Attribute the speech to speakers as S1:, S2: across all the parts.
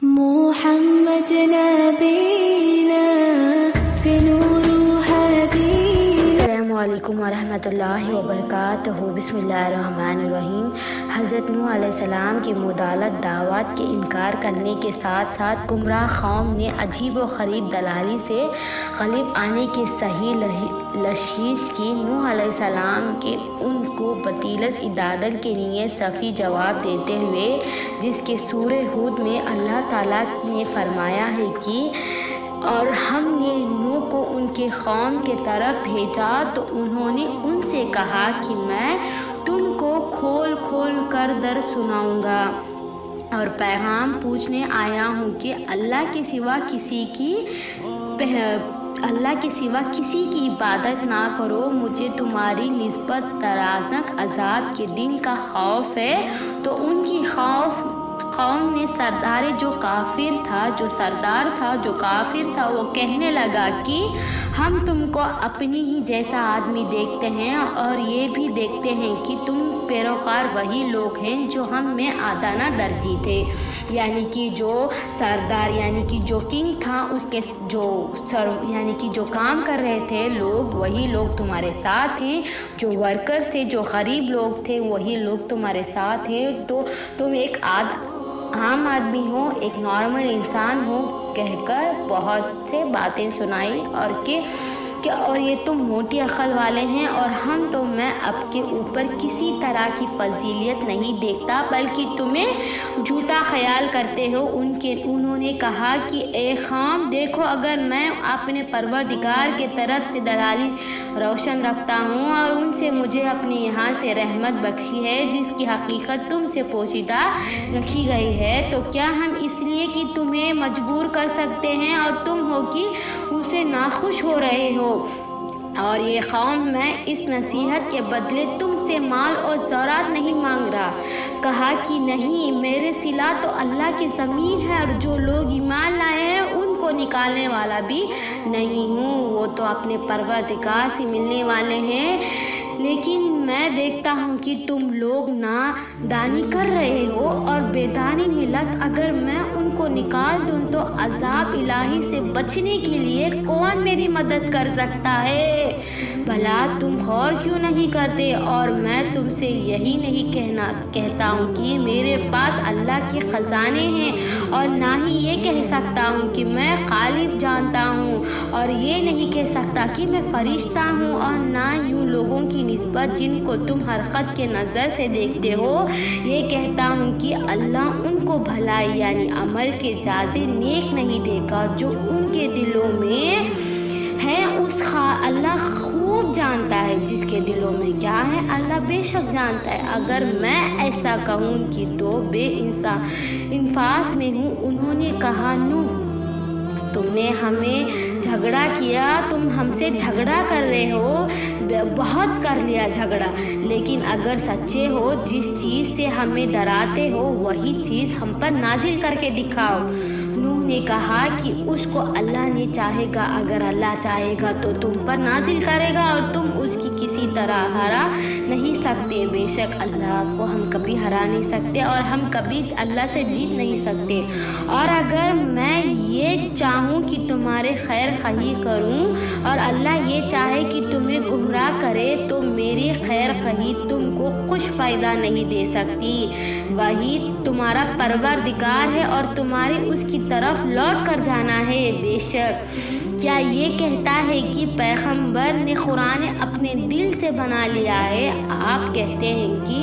S1: محمد نبینا بنور هدینا۔
S2: السلام علیکم ورحمۃ اللہ وبرکاتہ۔ بسم اللہ الرحمن الرحیم۔ حضرت نوح علیہ السلام کی مدلل دعوت کے انکار کرنے کے ساتھ ساتھ گمراہ قوم نے عجیب و غریب دلالی سے غالب آنے کی صحیح تشخیص کی۔ نوح علیہ السلام کے ان کو بطیلس عدالت کے لیے صفی جواب دیتے ہوئے، جس کے سورہ ہود میں اللہ تعالیٰ نے فرمایا ہے کہ اور ہم نے نوح کو ان کے قوم کے طرف بھیجا تو انہوں نے ان سے کہا کہ میں تم کو کھول کھول کر درس سناؤں گا اور پیغام پوچھنے آیا ہوں کہ اللہ کے سوا کسی کی عبادت نہ کرو، مجھے تمہاری نسبت دردناک عذاب کے دن کا خوف ہے۔ تو ان کی قوم نے سردار جو کافر تھا وہ کہنے لگا کہ ہم تم کو اپنی ہی جیسا آدمی دیکھتے ہیں اور یہ بھی دیکھتے ہیں کہ تم پیروکار وہی لوگ ہیں جو ہم میں آدانہ درجی تھے، یعنی کہ جو سردار یعنی کہ جو کنگ تھا اس کے یعنی کہ جو کام کر رہے تھے لوگ وہی لوگ تمہارے ساتھ ہیں، جو ورکرز تھے جو غریب لوگ تھے وہی لوگ تمہارے ساتھ ہیں، تو تم ایک عام آدمی ہو، ایک نارمل انسان ہو کہہ کر بہت سے باتیں سنائی اور یہ تم موٹی عقل والے ہیں اور ہم تو میں اب کے اوپر کسی طرح کی فضیلت نہیں دیکھتا بلکہ تمہیں جھوٹا خیال کرتے ہو۔ انہوں نے کہا کہ اے قوم دیکھو، اگر میں اپنے پروردگار کے طرف سے دلالی روشن رکھتا ہوں اور ان سے مجھے اپنے یہاں سے رحمت بخشی ہے جس کی حقیقت تم سے پوشیدہ رکھی گئی ہے، تو کیا ہم اس لیے کہ تمہیں مجبور کر سکتے ہیں اور تم ہو کہ اسے ناخوش ہو رہے ہو؟ اور یہ قوم میں اس نصیحت کے بدلے تم سے مال اور زراعت نہیں مانگ رہا۔ کہا کہ نہیں، میرے صلہ تو اللہ کی زمین ہے اور جو لوگ ایمان لائے ہیں ان کو نکالنے والا بھی نہیں ہوں، وہ تو اپنے پروردگار سے ملنے والے ہیں، لیکن میں دیکھتا ہوں کہ تم لوگ نادانی کر رہے ہو اور بیدانی ملت۔ اگر میں ان کو نکال دوں تو عذاب الہی سے بچنے کے لیے کون میری مدد کر سکتا ہے؟ بھلا تم غور کیوں نہیں کرتے؟ اور میں تم سے یہی نہیں کہتا ہوں کہ میرے پاس اللہ کے خزانے ہیں، اور نہ ہی یہ کہہ سکتا ہوں کہ میں غالب جانتا ہوں، اور یہ نہیں کہہ سکتا کہ میں فرشتہ ہوں، اور نہ یوں لوگوں کی نسبت جن کو تم حرکت کے نظر سے دیکھتے ہو یہ کہتا ہوں کہ اللہ ان کو بھلائی یعنی عمل کے جازے نیک نہیں دے گا جو ان کے دلوں میں ہے۔ اللہ خوب جانتا ہے جس کے دلوں میں کیا ہے، اللہ بے شک جانتا ہے۔ اگر میں ایسا کہوں کہ تو بے انصاف میں ہوں۔ انہوں نے کہا نوح، تم نے ہمیں جھگڑا کیا، تم ہم سے جھگڑا کر رہے ہو، بہت کر لیا جھگڑا، لیکن اگر سچے ہو جس چیز سے ہمیں ڈراتے ہو وہی چیز ہم پر نازل کر کے دکھاؤ۔ نوح نے کہا کہ اس کو اللہ نے چاہے گا، اگر اللہ چاہے گا تو تم پر نازل کرے گا اور تم اس کی کسی طرح ہرا نہیں سکتے۔ بے شک اللہ کو ہم کبھی ہرا نہیں سکتے اور ہم کبھی اللہ سے جیت نہیں سکتے، اور اگر میں یہ چاہوں کہ تمہارے خیر خواہی کروں اور اللہ یہ چاہے کہ تمہیں گمراہ کرے تو میری خیر خواہی تم کو کچھ فائدہ نہیں دے سکتی۔ وہی تمہارا پروردگار ہے اور تمہاری اس کی طرف لوٹ کر جانا ہے۔ بے شک کیا یہ کہتا ہے کہ پیغمبر نے قرآن اپنے دل سے بنا لیا ہے؟ آپ کہتے ہیں کہ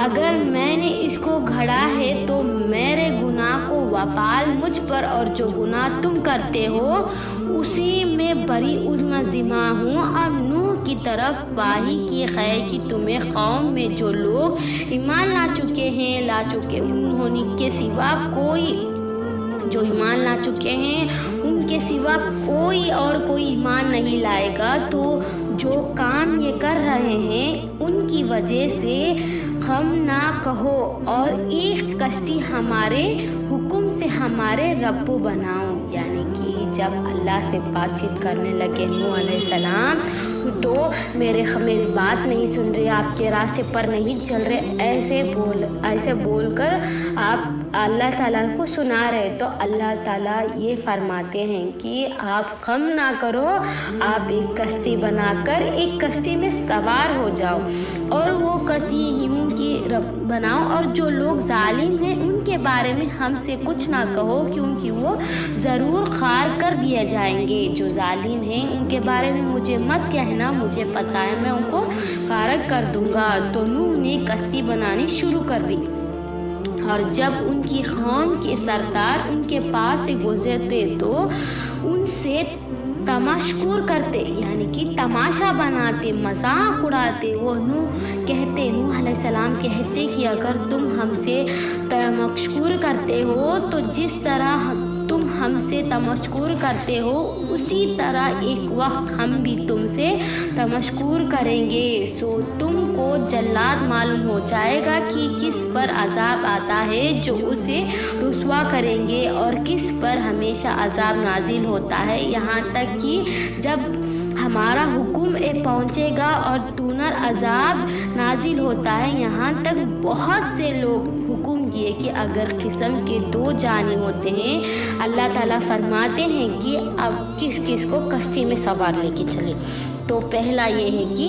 S2: اگر میں نے اس کو گھڑا ہے تو میرے گناہ کو وبال مجھ پر، اور جو گناہ تم کرتے ہو اسی میں بری ذمہ ہوں۔ اور نوح کی طرف وحی کی ہے کہ تمہیں قوم میں جو لوگ ایمان لا چکے انہوں کے سوا ان کے سوا کوئی ایمان نہیں لائے گا، تو جو کام یہ کر رہے ہیں ان کی وجہ سے غم نہ کہو اور ایک کشتی ہمارے حکم سے ہمارے رب بناؤ۔ یعنی کہ جب اللہ سے بات چیت کرنے لگے نوح علیہ السلام تو میری بات نہیں سن رہے، آپ کے راستے پر نہیں چل رہے، ایسے بول کر آپ अल्लाह ताला को सुना रहे। तो अल्लाह ताला ये फरमाते हैं कि आप गम ना करो, आप एक कश्ती बनाकर एक कश्ती में सवार हो जाओ और वो कश्ती यूं की बनाओ, और जो लोग जालिम हैं उनके बारे में हमसे कुछ ना कहो, क्योंकि वो ज़रूर खार कर दिए जाएंगे। जो जालिम हैं उनके बारे में मुझे मत कहना, मुझे पता है मैं उनको खारक कर दूंगा। तो नूह ने कश्ती बनानी शुरू कर दी, और जब उनकी कौम के सरदार उनके पास से गुजरते तो उनसे तमस्कुर करते, यानी कि तमाशा बनाते, मजाक उड़ाते। वो नूह अलैहिस्सलाम कहते कि अगर तुम हमसे तमस्कुर करते हो तो जिस तरह तुम हमसे तमस्कुर करते हो उसी तरह एक वक्त हम भी तुमसे तमस्कुर करेंगे। सो तुमको जल्लाद मालूम हो जाएगा कि किस पर अजाब आता है जो उसे रुसवा करेंगे, और किस पर हमेशा अजाब नाजिल होता है, यहाँ तक कि जब हमारा हुक्म पहुँचेगा और तूनर अजाब नाजिल होता है। यहाँ तक बहुत से लोग हुक्म किए कि अगर किस्म के 2 जाने होते हैं, अल्लाह ताला फरमाते हैं कि अब किस किस को कश्ती में सवार लेके चले। तो पहला ये है कि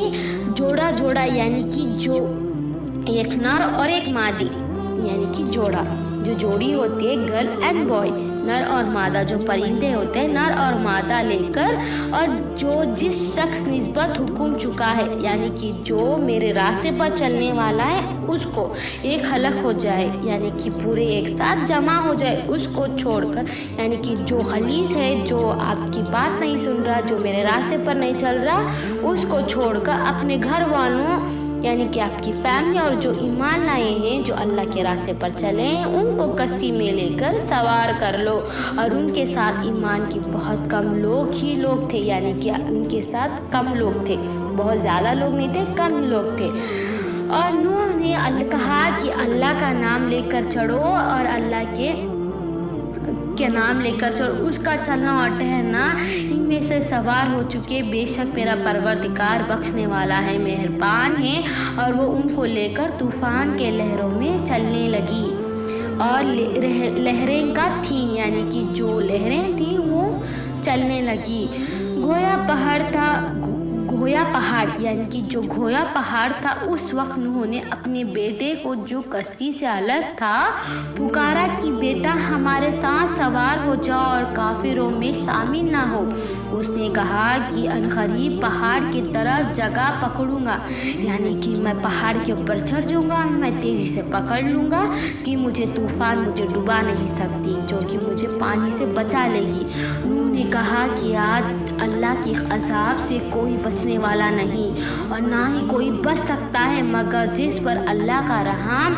S2: जोड़ा जोड़ा, यानी कि जो एक नर और एक मादी, यानी कि जोड़ा, जो जोड़ी होती है गर्ल एंड बॉय, नर और मादा, जो परिंदे होते हैं नर और मादा लेकर, और जो जिस शख्स निस्बत हुक्म चुका है, यानी कि जो मेरे रास्ते पर चलने वाला है उसको एक हलक हो जाए, यानी कि पूरे एक साथ जमा हो जाए, उसको छोड़कर, यानी कि जो खलीस है, जो आपकी बात नहीं सुन रहा, जो मेरे रास्ते पर नहीं चल रहा, उसको छोड़कर अपने घर वालों, यानी कि आपकी फैमिली और जो ईमान लाए हैं, जो अल्लाह के रास्ते पर चले हैं, उनको कश्ती में लेकर सवार कर लो। और उनके साथ ईमान की बहुत कम लोग थे, यानी कि उनके साथ कम लोग थे, बहुत ज़्यादा लोग नहीं थे, कम लोग थे। और नूह ने कहा कि अल्लाह का नाम लेकर चढ़ो, और अल्लाह के नाम लेकर चढ़ो, उसका चलना और ठहरना इनमें से सवार हो चुके, बेशक मेरा परवरदिगार बख्शने वाला है, मेहरबान है। और वो उनको लेकर तूफ़ान के लहरों में चलने लगी, और लहरें का थी, यानी कि जो लहरें थी वो चलने लगी। गोया पहाड़, यानी कि जो गोया पहाड़ था, उस वक्त नूह ने अपने बेटे को, जो कश्ती से अलग था, पुकारा कि बेटा हमारे साथ सवार हो जाओ और काफिरों में शामिल ना हो। उसने कहा कि अनकरीब पहाड़ की तरफ जगह पकड़ूंगा, यानी कि मैं पहाड़ के ऊपर चढ़ जाऊंगा, मैं तेज़ी से पकड़ लूँगा कि मुझे तूफ़ान मुझे डुबा नहीं सकती, जो कि मुझे पानी से बचा लेगी। नूह ने कहा कि आज अल्लाह की अज़ाब से कोई बचने वाला नहीं, और ना ही कोई बच सकता है मगर जिस पर अल्लाह का रहम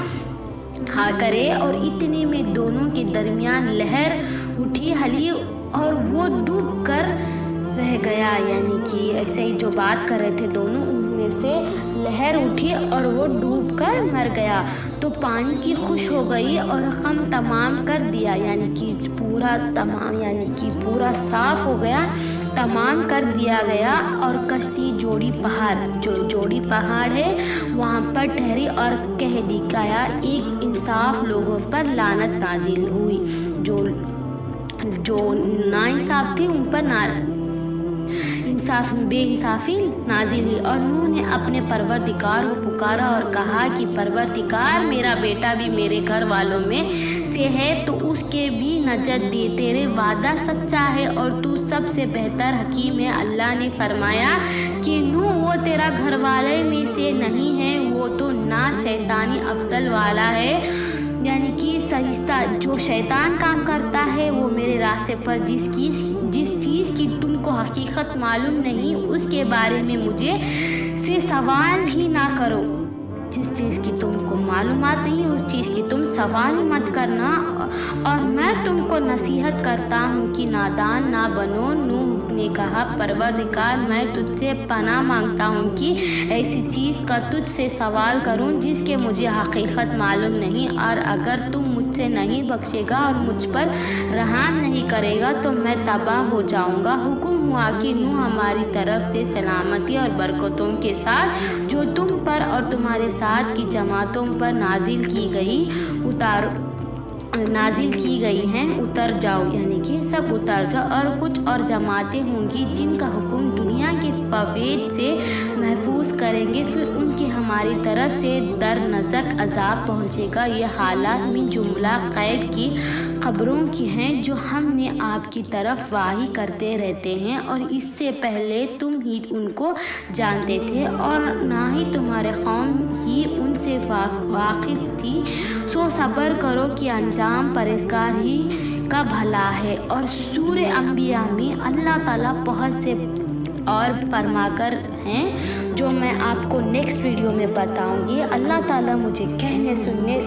S2: करे। और इतने में दोनों के दरमियान लहर उठी हली, और वो डूब कर रह गया, यानी कि ऐसे ही जो बात कर रहे थे दोनों, उनमें से लहर उठी और वो डूब कर मर गया। तो पानी की खुश हो गई और गम तमाम कर दिया, यानी कि पूरा तमाम, यानी कि पूरा साफ हो गया, तमाम कर दिया गया। और कश्ती जोड़ी पहाड़ है वहाँ पर ठहरी, और कह दिखाया एक इंसाफ लोगों पर लानत नाजिल हुई, जो नाइंसाफ थे उन पर बेइंसाफी नाजिल हुई। और नूह ने अपने परवरदिगार को पुकारा और कहा कि परवरदिगार, मेरा बेटा भी मेरे घर वालों में से है, तो उसके भी नजत दे, तेरे वादा सच्चा है और तू सबसे बेहतर हकीम है। अल्लाह ने फरमाया कि नूह, वो तेरा घर वाले में से नहीं है, वो तो ना शैतानी अफसल वाला है, यानी कि सहिस्ता जो शैतान काम करता है, वो मेरे रास्ते पर जिस चीज़ की तुमको हकीकत मालूम नहीं, उसके बारे में मुझे से सवाल ही ना करो। जिस चीज़ की तुमको मालूमात नहीं, उस चीज़ की तुम सवाल ही मत करना। और मैं तुमको नसीहत करता हूँ कि नादान ना बनो। नूह ने कहा, परवरदिगार, मैं तुझसे पनाह मांगता हूँ कि ऐसी चीज़ का तुझसे सवाल करूँ जिसके मुझे हकीकत मालूम नहीं, और अगर तुम मुझसे नहीं बख्शेगा और मुझ पर रहम नहीं करेगा तो मैं तबाह हो जाऊँगा। हुक्म हुआ कि नूह, हमारी तरफ से सलामती और बरकतों के साथ जो तुम पर और तुम्हारे साथ की जमातों पर नाजिल की गई नाजिल की गई हैं, उतर जाओ, यानी कि सब उतर जाओ। और कुछ और जमातें होंगी जिनका हुक्म दुनिया के फवेद से महफूज करेंगे, फिर उनकी हमारी तरफ से दर नज़क अजाब पहुँचेगा। ये हालात मिन जुमला गैब की खबरों की हैं जो हमने आपकी तरफ वाही करते रहते हैं, और इससे पहले तुम ही उनको जानते थे और ना ही तुम्हारे कौम ही उनसे वाकिफ थी। सो सब्र करो कि अंजाम परहेज़गार ही का भला है। और सूरे अंबिया में अल्लाह ताला बहुत से और फरमाकर हैं जो मैं आपको नेक्स्ट वीडियो में बताऊंगी। अल्लाह ताला मुझे कहने सुनने